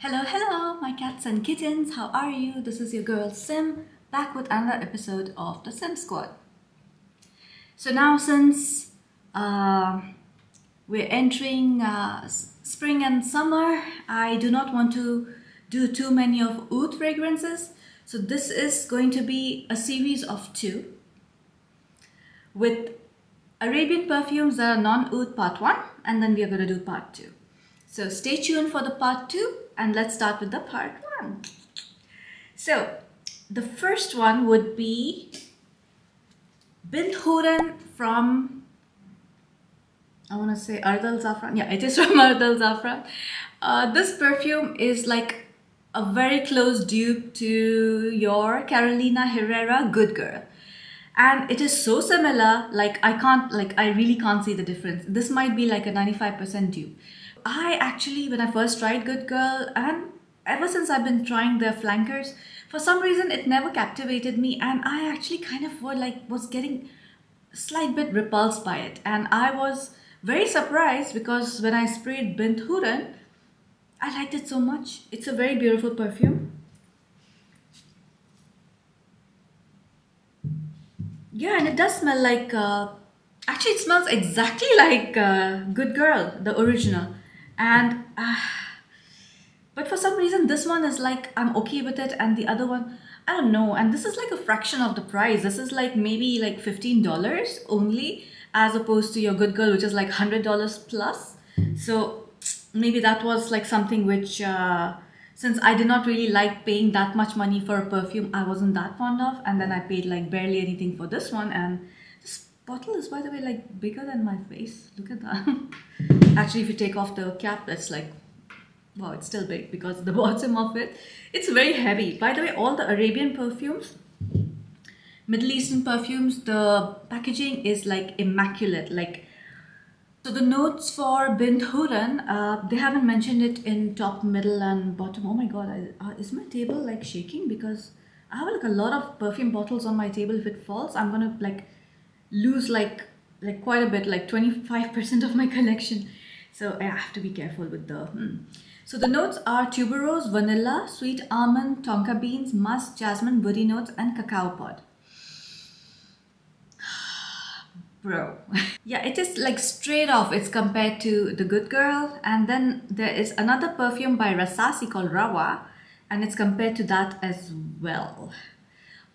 Hello, my cats and kittens. How are you? This is your girl Sim, back with another episode of the Sim Squad. So now, since we're entering spring and summer, I do not want to do too many of oud fragrances. So this is going to be a series of two with Arabian perfumes that are non-oud part 1, and then we are going to do part 2. So stay tuned for the part 2 and let's start with the part 1. So the first one would be Bint Hooran from, I want to say Zaafaran. Yeah, it is from Zaafaran. This perfume is like a very close dupe to your Carolina Herrera Good Girl. And it is so similar, I really can't see the difference. This might be like a 95% dupe. I actually, when I first tried Good Girl, and ever since I've been trying their flankers, for some reason it never captivated me, and I actually kind of was getting a slight bit repulsed by it. And I was very surprised because when I sprayed Bint Hooran, I liked it so much. It's a very beautiful perfume. Yeah, and it does smell like, actually it smells exactly like Good Girl, the original. And but for some reason this one is like, I'm okay with it, and the other one, I don't know. And this is like a fraction of the price. This is like maybe like $15 only, as opposed to your Good Girl, which is like $100 plus. So maybe that was like something which since I did not really like paying that much money for a perfume, I wasn't that fond of, and then I paid like barely anything for this one. And this bottle is, by the way, like bigger than my face. Look at that. Actually, if you take off the cap, it's like, wow, it's still big because the bottom of it, it's very heavy. By the way, all the Arabian perfumes, Middle Eastern perfumes, the packaging is like immaculate. So the notes for Bint Hooran, they haven't mentioned it in top, middle and bottom. Oh my god, is my table like shaking? Because I have like a lot of perfume bottles on my table. If it falls, I'm gonna like lose like quite a bit, like 25% of my collection. So I have to be careful with the So the notes are tuberose, vanilla, sweet almond, tonka beans, musk, jasmine, woody notes, and cacao pod. Bro. Yeah, it is like straight off. It's compared to the Good Girl. And then there is another perfume by Rasasi called Rawa, and it's compared to that as well.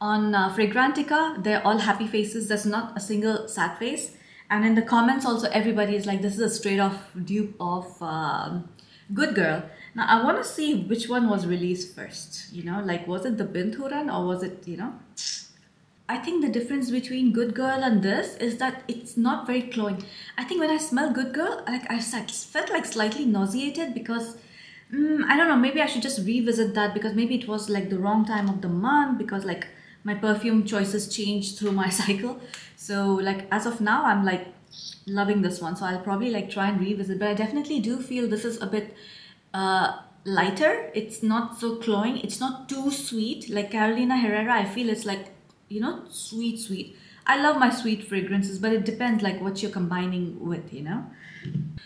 On Fragrantica, they're all happy faces. There's not a single sad face. And in the comments also, everybody is like, this is a straight off dupe of Good Girl. Now, I want to see which one was released first. You know, like, was it the Bint Hooran or was it, you know? I think the difference between Good Girl and this is that it's not very cloying. I think when I smell Good Girl, like I felt like slightly nauseated because I don't know, maybe I should just revisit that, because maybe it was like the wrong time of the month, because like my perfume choices change through my cycle. So like as of now, I'm like loving this one. So I'll probably like try and revisit, but I definitely do feel this is a bit lighter. It's not so cloying. It's not too sweet. Like Carolina Herrera, I feel it's like, you know, sweet. I love my sweet fragrances, but it depends like what you're combining with, you know.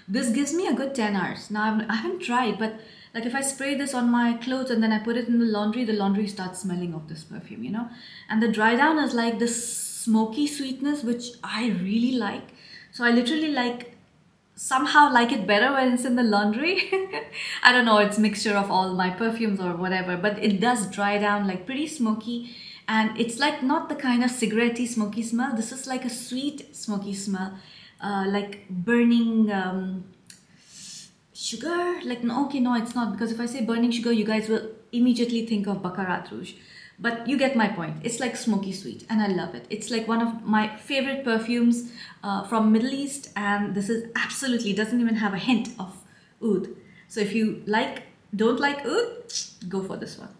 This gives me a good 10 hours. Now I haven't tried, but like if I spray this on my clothes and then I put it in the laundry starts smelling of this perfume, you know. And the dry down is like this smoky sweetness, which I really like. So I literally like somehow like it better when it's in the laundry. I don't know, it's mixture of all my perfumes or whatever, but it does dry down like pretty smoky. And it's like not the kind of cigarette-y smoky smell. This is like a sweet smoky smell, like burning sugar. Like, no, okay, no, it's not, because if I say burning sugar, you guys will immediately think of Baccarat Rouge. But you get my point. It's like smoky sweet, and I love it. It's like one of my favorite perfumes from Middle East, and this is absolutely, doesn't even have a hint of oud. So if you don't like oud, go for this one.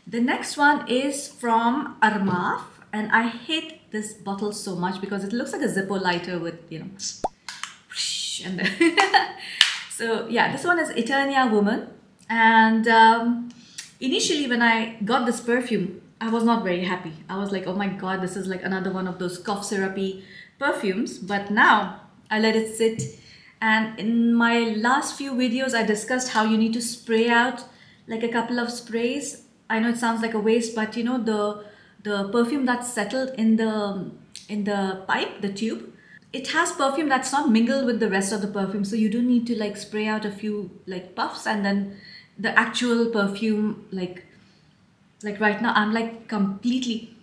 The next one is from Armaf, and I hate this bottle so much because it looks like a Zippo lighter with, you know, and so yeah, this one is Eternia Woman. And initially when I got this perfume, I was not very happy. I was like, oh my god, this is like another one of those cough syrupy perfumes. But now I let it sit And in my last few videos, I discussed how you need to spray out like a couple of sprays. I know it sounds like a waste, but you know, the perfume that's settled in the pipe, the tube, it has perfume that's not mingled with the rest of the perfume. So you do need to like spray out a few like puffs, and then the actual perfume, like right now I'm like completely,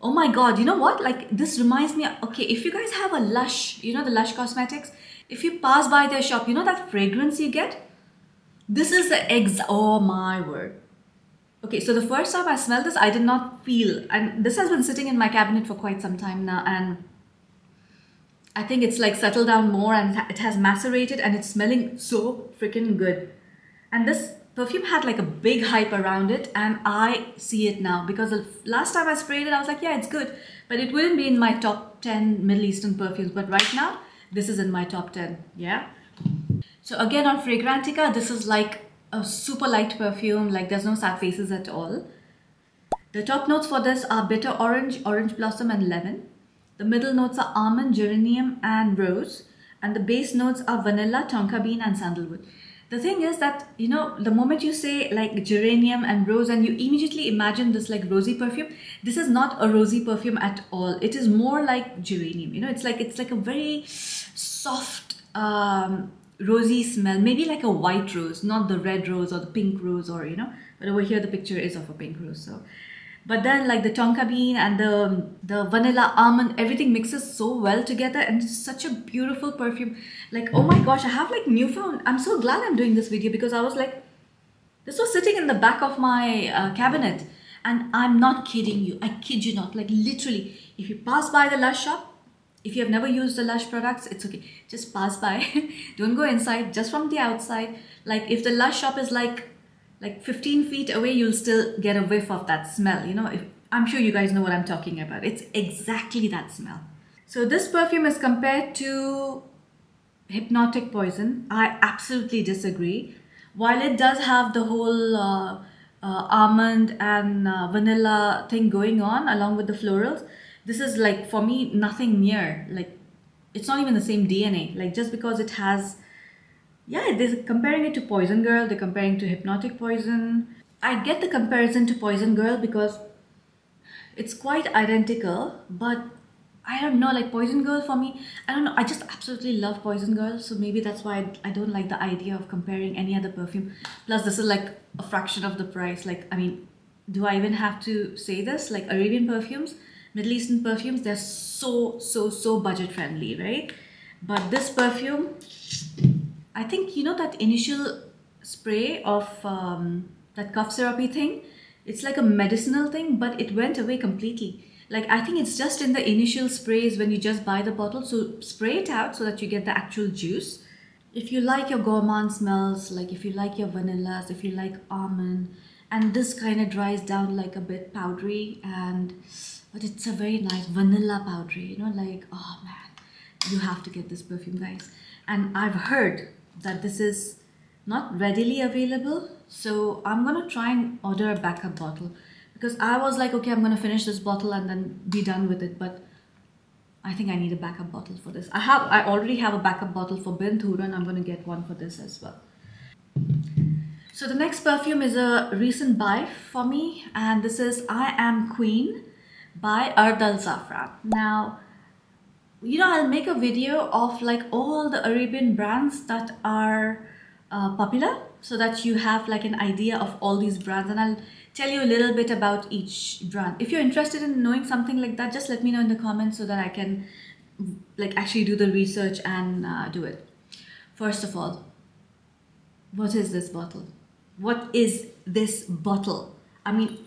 oh my god, you know what, like this reminds me, okay, if you guys have a Lush, you know, the Lush Cosmetics, if you pass by their shop, you know that fragrance you get, this is the oh my word. Okay, so the first time I smelled this, I did not feel, and this has been sitting in my cabinet for quite some time now, and I think it's like settled down more and it has macerated, and it's smelling so freaking good. And this perfume had like a big hype around it, and I see it now, because the last time I sprayed it, I was like, yeah, it's good, but it wouldn't be in my top 10 Middle Eastern perfumes. But right now, this is in my top 10, yeah? So again, on Fragrantica, this is like a super light perfume, like there's no sad faces at all. The top notes for this are bitter orange, orange blossom and lemon. The middle notes are almond, geranium and rose. And the base notes are vanilla, tonka bean and sandalwood. The thing is that, you know, the moment you say like geranium and rose and you immediately imagine this like rosy perfume, this is not a rosy perfume at all. It is more like geranium, you know, it's like a very soft, rosy smell, maybe like a white rose, not the red rose or the pink rose, or you know, but over here the picture is of a pink rose. So, but then like the tonka bean and the vanilla almond, everything mixes so well together, and it's such a beautiful perfume. Like, oh my gosh, I have like newfound, I'm so glad I'm doing this video, because I was like, this was sitting in the back of my cabinet, and I'm not kidding you, I kid you not, like literally, if you pass by the Lush shop, if you have never used the Lush products, it's okay. Just pass by. Don't go inside, just from the outside. Like if the Lush shop is like 15 feet away, you'll still get a whiff of that smell. You know, I'm sure you guys know what I'm talking about. It's exactly that smell. So this perfume is compared to Hypnotic Poison. I absolutely disagree. While it does have the whole almond and vanilla thing going on along with the florals, this is like, for me, nothing near, like, it's not even the same DNA. Like, just because it has, yeah, they're comparing it to Poison Girl, they're comparing to Hypnotic Poison. I get the comparison to Poison Girl because it's quite identical, but I don't know, like Poison Girl for me, I don't know, I just absolutely love Poison Girl, so maybe that's why I don't like the idea of comparing any other perfume. Plus, this is like a fraction of the price. Like, I mean, do I even have to say this? Like, Arabian perfumes, Middle Eastern perfumes, they're so budget friendly, right? But this perfume, I think, you know, that initial spray of that cough syrupy thing, it's like a medicinal thing, but it went away completely. Like, I think it's just in the initial sprays when you just buy the bottle. So spray it out so that you get the actual juice. If you like your gourmand smells, like if you like your vanillas, if you like almond, and this kind of dries down like a bit powdery, but it's a very nice vanilla powdery, you know, like, oh man, you have to get this perfume, guys. And I've heard that this is not readily available, so I'm gonna try and order a backup bottle, because I was like, okay, I'm gonna finish this bottle and then be done with it, but I think I need a backup bottle for this. I already have a backup bottle for Bint, Hooran. I'm gonna get one for this as well. So the next perfume is a recent buy for me, and this is I Am Queen by Zaafaran. Now, you know, I'll make a video of like all the Arabian brands that are popular, so that you have like an idea of all these brands, and I'll tell you a little bit about each brand. If you're interested in knowing something like that, just let me know in the comments so that I can like actually do the research and do it. First of all, what is this bottle? What is this bottle? I mean,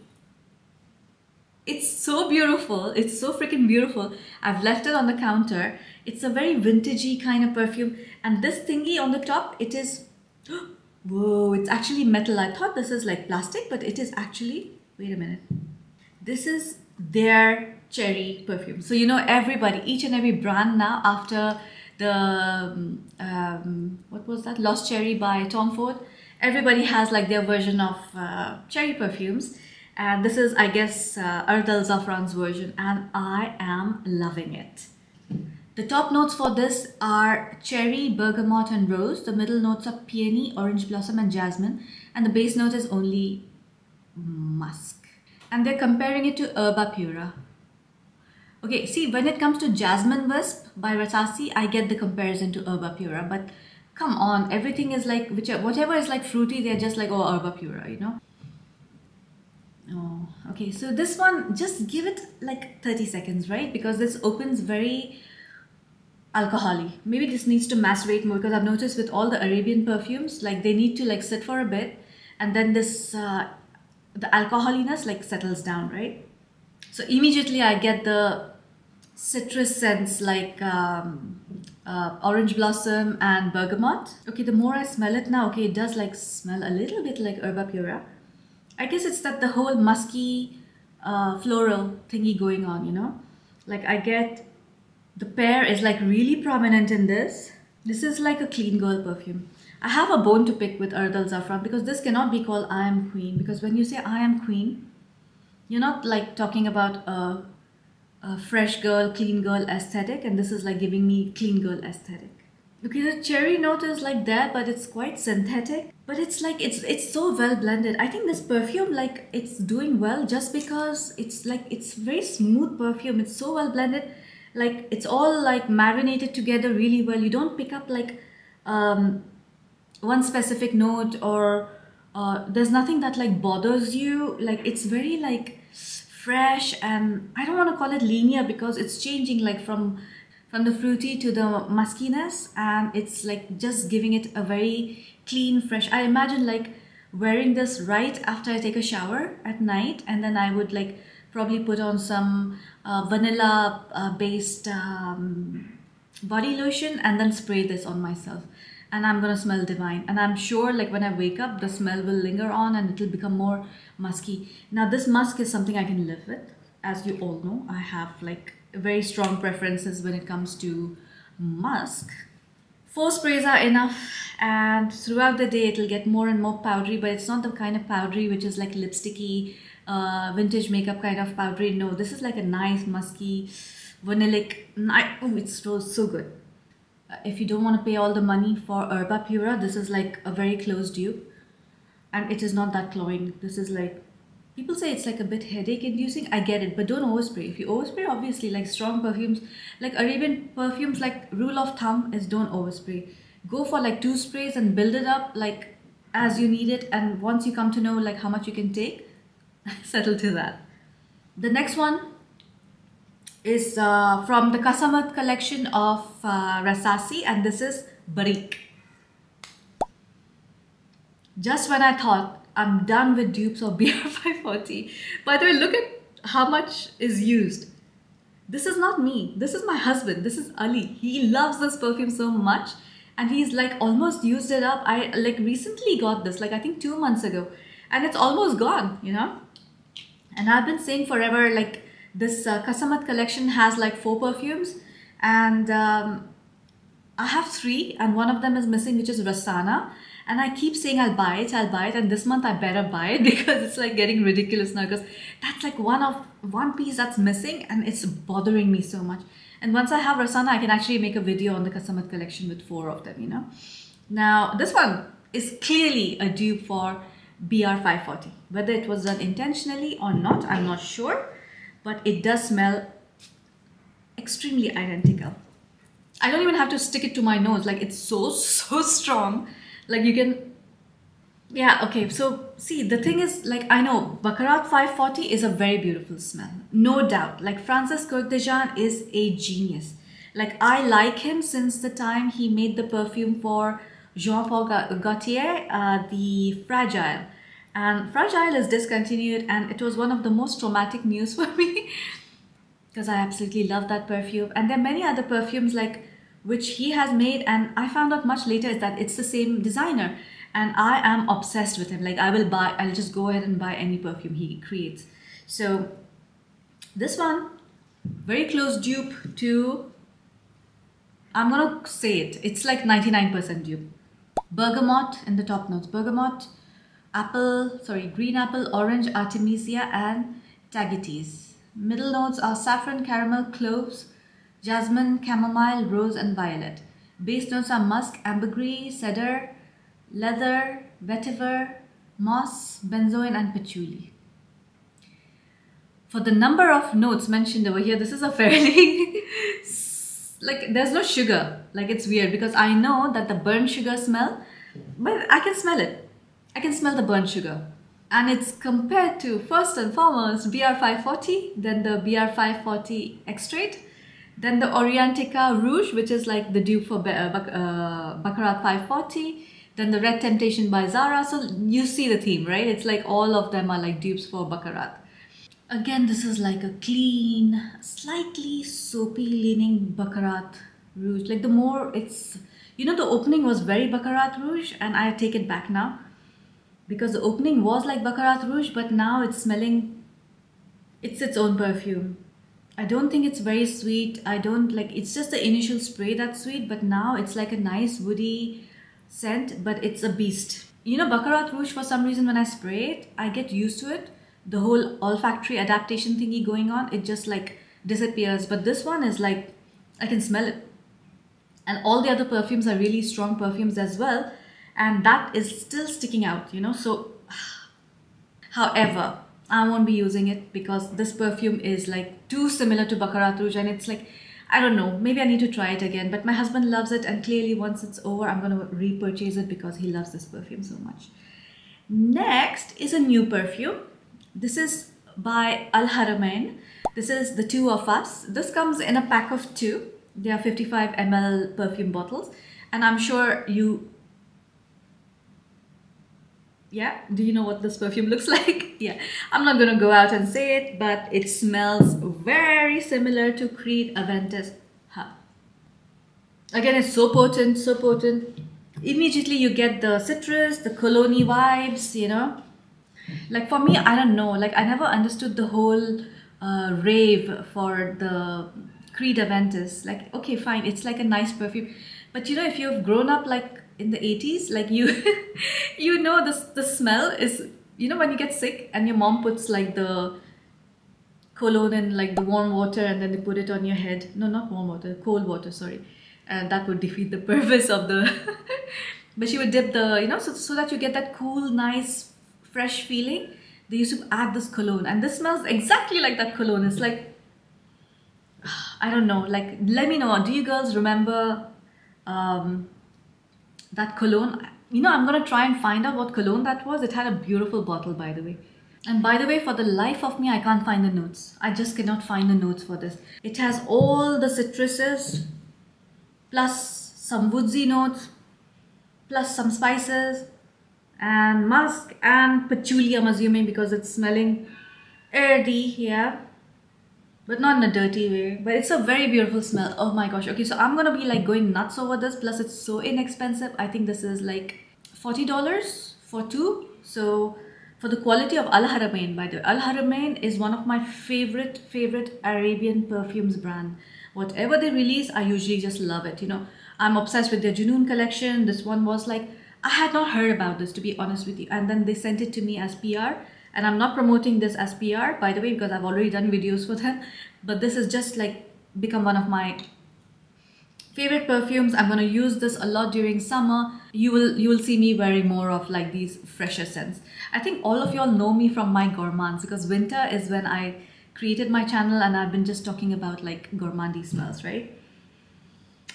it's so beautiful. It's so freaking beautiful. I've left it on the counter. It's a very vintagey kind of perfume. And this thingy on the top, it is, whoa, it's actually metal. I thought this is like plastic, but it is actually, wait a minute. This is their cherry perfume. So, you know, everybody, each and every brand now, after the, what was that? Lost Cherry by Tom Ford. Everybody has like their version of cherry perfumes. And this is, I guess, Zaafaran's version, and I am loving it. The top notes for this are cherry, bergamot and rose. The middle notes are peony, orange blossom and jasmine. And the base note is only musk. And they're comparing it to Herba Pura. Okay, see, when it comes to Jasmine Wisp by Rasasi, I get the comparison to Herba Pura. But come on, everything is like, whatever is like fruity, they're just like, oh, Herba Pura, you know? Oh, okay, so this one, just give it like 30 seconds, right? Because this opens very alcohol-y. Maybe this needs to macerate more, because I've noticed with all the Arabian perfumes, like they need to like sit for a bit, and then this the alcoholiness like settles down, right? So immediately I get the citrus scents like orange blossom and bergamot. Okay, the more I smell it now, okay, it does like smell a little bit like Herba Pura. I guess it's that the whole musky floral thingy going on, you know? Like I get the pear is like really prominent in this. This is like a clean girl perfume. I have a bone to pick with Oudless Zaafaran because this cannot be called I am queen, because when you say I am queen, you're not like talking about a fresh girl, clean girl aesthetic, and this is like giving me clean girl aesthetic. Okay, the cherry note is like that, but it's quite synthetic. But it's like, it's so well blended. I think this perfume, like it's doing well just because it's like, it's very smooth perfume. It's so well blended. Like it's all like marinated together really well. You don't pick up like one specific note, or there's nothing that like bothers you. Like it's very like fresh, and I don't want to call it linear because it's changing like from the fruity to the muskiness, and it's like just giving it a very clean, fresh. I imagine like wearing this right after I take a shower at night, and then I would like probably put on some vanilla based body lotion and then spray this on myself, and I'm gonna smell divine. And I'm sure like when I wake up, the smell will linger on and it'll become more musky. Now this musk is something I can live with. As you all know, I have like very strong preferences when it comes to musk. 4 sprays are enough, and throughout the day it'll get more and more powdery, but it's not the kind of powdery which is like lipsticky vintage makeup kind of powdery. No, this is like a nice musky vanillic. Oh, it's so good. If you don't want to pay all the money for Herba Pura, this is like a very close dupe, and it is not that cloying. This is like, people say it's like a bit headache inducing. I get it, but don't overspray. If you overspray, obviously like strong perfumes, like Arabian perfumes, like rule of thumb is don't overspray. Go for like 2 sprays and build it up like as you need it, and once you come to know like how much you can take, settle to that. The next one is from the Qasamat collection of Rasasi, and this is Bareeq. Just when I thought I'm done with dupes of BR540, by the way, look at how much is used. This is not me, this is my husband, this is Ali. He loves this perfume so much, and he's like almost used it up. I like recently got this, like I think 2 months ago, and it's almost gone, you know. And I've been saying forever, like this Qasamat collection has like 4 perfumes, and I have 3, and one of them is missing, which is Rasana. And I keep saying I'll buy it, and this month I better buy it because it's like getting ridiculous now, because that's like one piece that's missing and it's bothering me so much. And once I have Rasana, I can actually make a video on the Qasamat collection with 4 of them, you know. Now this one is clearly a dupe for BR540. Whether it was done intentionally or not, I'm not sure, but it does smell extremely identical. I don't even have to stick it to my nose, like it's so strong. Like you can, yeah, okay. So see, the thing is, like I know Baccarat 540 is a very beautiful smell, no doubt. Like Francis Kurkdjian is a genius. Like I like him since the time he made the perfume for Jean-Paul Gaultier, the Fragile. And Fragile is discontinued, and it was one of the most traumatic news for me because I absolutely love that perfume. And there are many other perfumes like which he has made, and I found out much later is that it's the same designer, and I am obsessed with him. Like I'll just go ahead and buy any perfume he creates. So this one, very close dupe to, I'm gonna say it's like 99% dupe. Bergamot in the top notes, bergamot, green apple, orange, artemisia and tagetes. Middle notes are saffron, caramel, cloves, jasmine, chamomile, rose and violet. Base notes are musk, ambergris, cedar, leather, vetiver, moss, benzoin and patchouli. For the number of notes mentioned over here, this is a fairly like there's no sugar. Like it's weird because I know that the burnt sugar smell, but I can smell it. I can smell the burnt sugar. And it's compared to, first and foremost, BR540, then the BR540 Extrait, then the Orientica Rouge, which is like the dupe for Baccarat 540, then the Red Temptation by Zara. So you see the theme, right? It's like all of them are like dupes for Baccarat. Again, this is like a clean, slightly soapy leaning Baccarat Rouge. Like the more it's, you know, the opening was very Baccarat Rouge, and I take it back now. Because the opening was like Baccarat Rouge, but now it's smelling, it's its own perfume. I don't think it's very sweet. I don't like, it's just the initial spray that's sweet, but now it's like a nice woody scent, but it's a beast. You know, Baccarat Rouge, for some reason when I spray it, I get used to it. The whole olfactory adaptation thingy going on, it just like disappears. But this one is like, I can smell it. And all the other perfumes are really strong perfumes as well. And that is still sticking out, you know. So however, I won't be using it because this perfume is like too similar to Baccarat Rouge, and it's like, I don't know, maybe I need to try it again. But my husband loves it, and clearly once it's over, I'm going to repurchase it because he loves this perfume so much. Next is a new perfume. This is by Haramain. This is The Two of Us. This comes in a pack of 2. They are 55 ml perfume bottles, and I'm sure you, yeah, do you know what this perfume looks like? Yeah, I'm not gonna go out and say it, but it smells very similar to Creed Aventus. Huh. Again, it's so potent, so potent. Immediately you get the citrus, the cologne vibes, you know. Like for me, I don't know, like I never understood the whole rave for the Creed Aventus. Like, okay, fine, it's like a nice perfume. But you know, if you've grown up like in the 80s, like you know the smell is, you know, when you get sick and your mom puts like the cologne in like the warm water and then they put it on your head. No, not warm water, cold water, sorry. And that would defeat the purpose of the but she would dip the, you know, so that you get that cool, nice, fresh feeling. They used to add this cologne, and this smells exactly like that cologne. It's like, I don't know, like, let me know, do you girls remember that cologne? You know, I'm gonna try and find out what cologne that was. It had a beautiful bottle, by the way. And by the way, for the life of me, I can't find the notes. I just cannot find the notes for this. It has all the citruses, plus some woodsy notes, plus some spices, and musk and patchouli, I'm assuming, because it's smelling earthy, yeah. But not in a dirty way. But it's a very beautiful smell. Oh my gosh. Okay, so I'm gonna be like going nuts over this. Plus it's so inexpensive. I think this is like $40 for 2. So for the quality of Al Haramain, by the way. Al Haramain is one of my favorite Arabian perfumes brand. Whatever they release, I usually just love it. You know, I'm obsessed with their Junoon collection. This one was like, I had not heard about this, to be honest with you. And then they sent it to me as PR. And I'm not promoting this as PR, by the way, because I've already done videos for them. But this is just like become one of my favorite perfumes. I'm going to use this a lot during summer. You will see me wearing more of like these fresher scents. I think all of y'all know me from my gourmands, because winter is when I created my channel and I've been just talking about like gourmandy smells, right?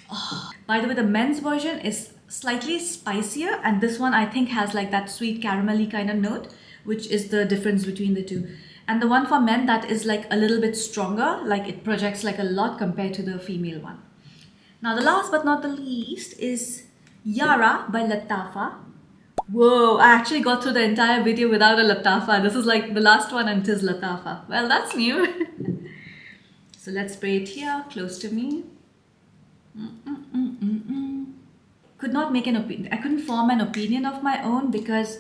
Oh. By the way, the men's version is slightly spicier, and this one I think has like that sweet caramelly kind of note, which is the difference between the two. And the one for men, that is like a little bit stronger, like it projects like a lot compared to the female one. Now the last but not the least is Yara by Lattafa. Whoa, I actually got through the entire video without a Lattafa. This is like the last one and it is Lattafa. Well, that's new. So let's spray it here, close to me. Could not make an opinion. I couldn't form an opinion of my own, because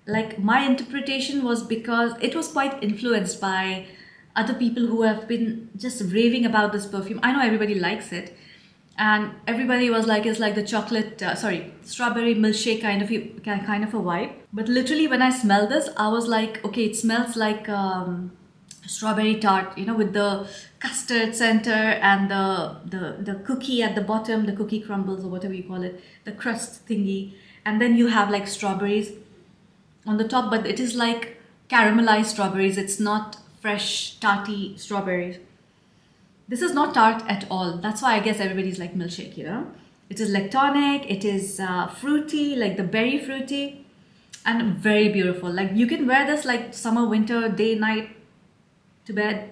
like my interpretation was, because it was quite influenced by other people who have been just raving about this perfume. I know everybody likes it, and everybody was like, it's like the chocolate, strawberry milkshake kind of a vibe. But literally when I smelled this, I was like, okay, it smells like strawberry tart, you know, with the custard center and the cookie at the bottom, the cookie crumbles or whatever you call it, the crust thingy. And then you have like strawberries on the top, but it is like caramelized strawberries. It's not fresh, tarty strawberries. This is not tart at all. That's why I guess everybody's like milkshake, you know. It is lactonic, it is fruity, like the berry fruity, and very beautiful. Like you can wear this like summer, winter, day, night, to bed,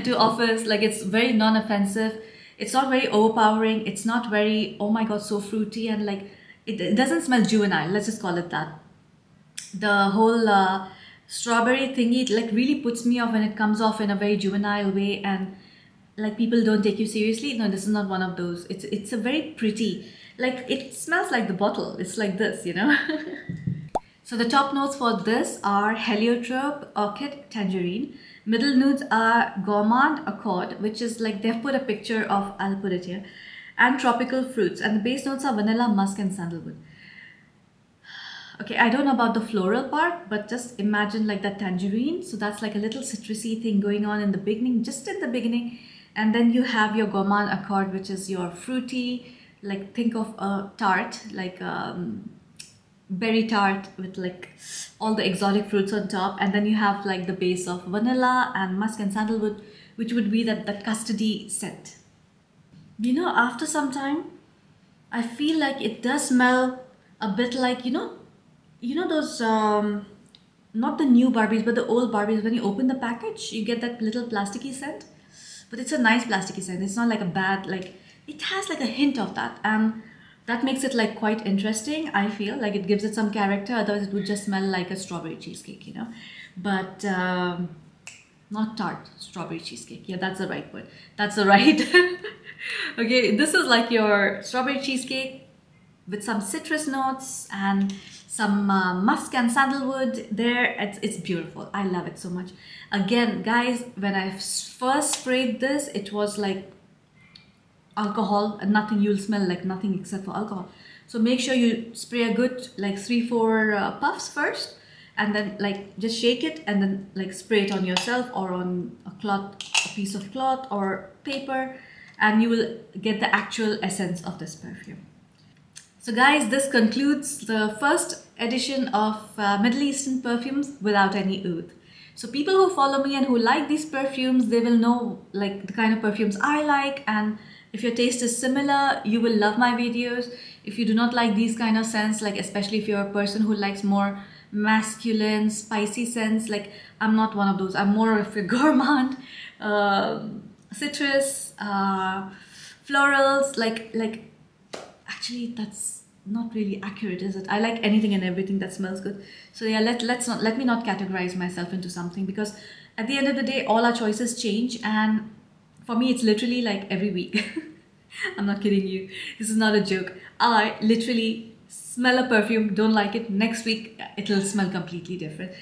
to office. Like it's very non-offensive. It's not very overpowering. It's not very, oh my god, so fruity, and like it doesn't smell juvenile. Let's just call it that. The whole strawberry thingy, it like really puts me off when it comes off in a very juvenile way, and like people don't take you seriously. No, this is not one of those. It's a very pretty, like it smells like the bottle. It's like this, you know. So the top notes for this are heliotrope, orchid, tangerine. Middle notes are gourmand, accord, which is like they've put a picture of, I'll put it here, and tropical fruits. And the base notes are vanilla, musk, and sandalwood. Okay, I don't know about the floral part, but just imagine like that tangerine. So that's like a little citrusy thing going on in the beginning, just in the beginning. And then you have your gourmand accord, which is your fruity, like think of a tart, like berry tart with like all the exotic fruits on top. And then you have like the base of vanilla and musk and sandalwood, which would be that custody scent. You know, after some time, I feel like it does smell a bit like, you know those, not the new Barbies, but the old Barbies. When you open the package, you get that little plasticky scent. But it's a nice plasticky scent. It's not like a bad, like, it has like a hint of that. And that makes it like quite interesting, I feel. Like it gives it some character. Otherwise it would just smell like a strawberry cheesecake, you know. But not tart, strawberry cheesecake. Yeah, that's the right word. That's the right. Okay, this is like your strawberry cheesecake with some citrus notes and some musk and sandalwood there. It's beautiful. I love it so much. Again, guys, when I first sprayed this, it was like alcohol and nothing. You'll smell like nothing except for alcohol. So make sure you spray a good like 3-4 puffs first, and then like just shake it and then like spray it on yourself or on a cloth, a piece of cloth or paper, and you will get the actual essence of this perfume. So guys, this concludes the first edition of Middle Eastern perfumes without any oud. So people who follow me and who like these perfumes, they will know like the kind of perfumes I like, and if your taste is similar, you will love my videos. If you do not like these kind of scents, like especially if you're a person who likes more masculine, spicy scents, like I'm not one of those. I'm more of a gourmand, citrus, florals, like actually that's not really accurate, is it? I like anything and everything that smells good. So yeah, let me not categorize myself into something, because at the end of the day all our choices change, and for me it's literally like every week. I'm not kidding you, this is not a joke. I literally smell a perfume, don't like it, next week it'll smell completely different.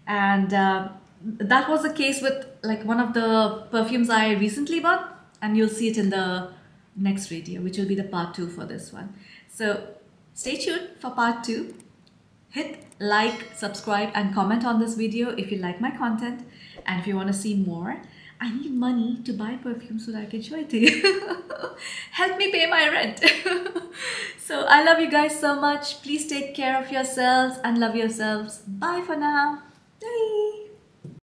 And that was the case with like one of the perfumes I recently bought, and you'll see it in the next video, which will be the part 2 for this one. So stay tuned for part 2. Hit like, subscribe and comment on this video if you like my content, and if you want to see more. I need money to buy perfume so that I can show it to you. Help me pay my rent. So I love you guys so much. Please take care of yourselves and love yourselves. Bye for now.